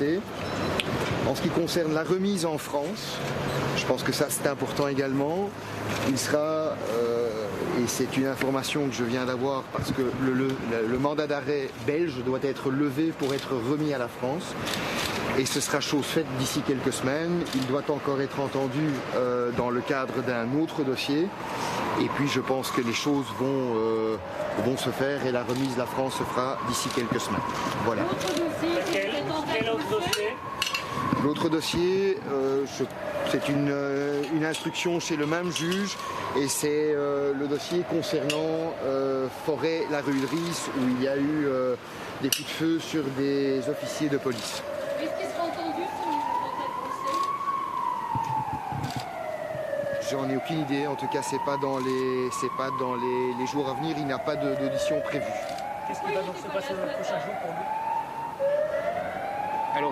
côté. En ce qui concerne la remise en France, je pense que ça c'est important également. Il sera, et c'est une information que je viens d'avoir parce que le mandat d'arrêt belge doit être levé pour être remis à la France. Et ce sera chose faite d'ici quelques semaines. Il doit encore être entendu dans le cadre d'un autre dossier. Et puis je pense que les choses vont se faire et la remise de la France se fera d'ici quelques semaines. Voilà. Quel autre dossier ? L'autre dossier, c'est une instruction chez le même juge et c'est le dossier concernant Forêt-la Ruderie où il y a eu des coups de feu sur des officiers de police. Est-ce qu'il sera entendu J'en ai aucune idée, en tout cas c'est pas dans les jours à venir, il n'y a pas d'audition prévue. Qu'est-ce qui va donc se passer dans les prochains jours pour lui ? Alors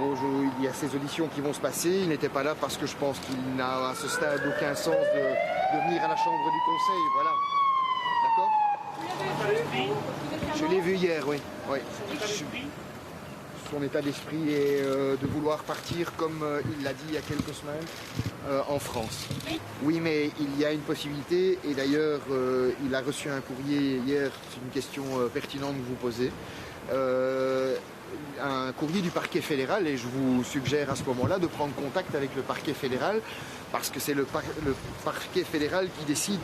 il y a ces auditions qui vont se passer, il n'était pas là parce que je pense qu'il n'a à ce stade aucun sens de venir à la chambre du conseil, voilà. D'accord ? Je l'ai vu hier, oui. Son état d'esprit est de vouloir partir comme il l'a dit il y a quelques semaines en France. Oui, mais il y a une possibilité et d'ailleurs il a reçu un courrier hier, c'est une question pertinente que vous posez. Un courrier du parquet fédéral et je vous suggère à ce moment-là de prendre contact avec le parquet fédéral parce que c'est le parquet fédéral qui décide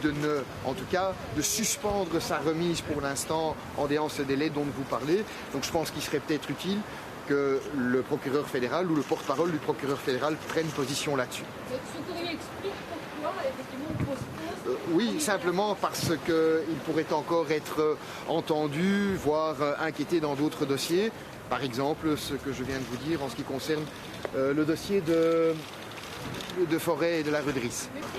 en tout cas, de suspendre sa remise pour l'instant en déant ce délai dont vous parlez. Donc je pense qu'il serait peut-être utile que le procureur fédéral ou le porte-parole du procureur fédéral prenne position là-dessus. Ce courrier explique pourquoi effectivement on postpose. Oui, simplement parce qu'il pourrait encore être entendu, voire inquiété dans d'autres dossiers. Par exemple, ce que je viens de vous dire en ce qui concerne le dossier de Forêt et de la Ruderie. Merci.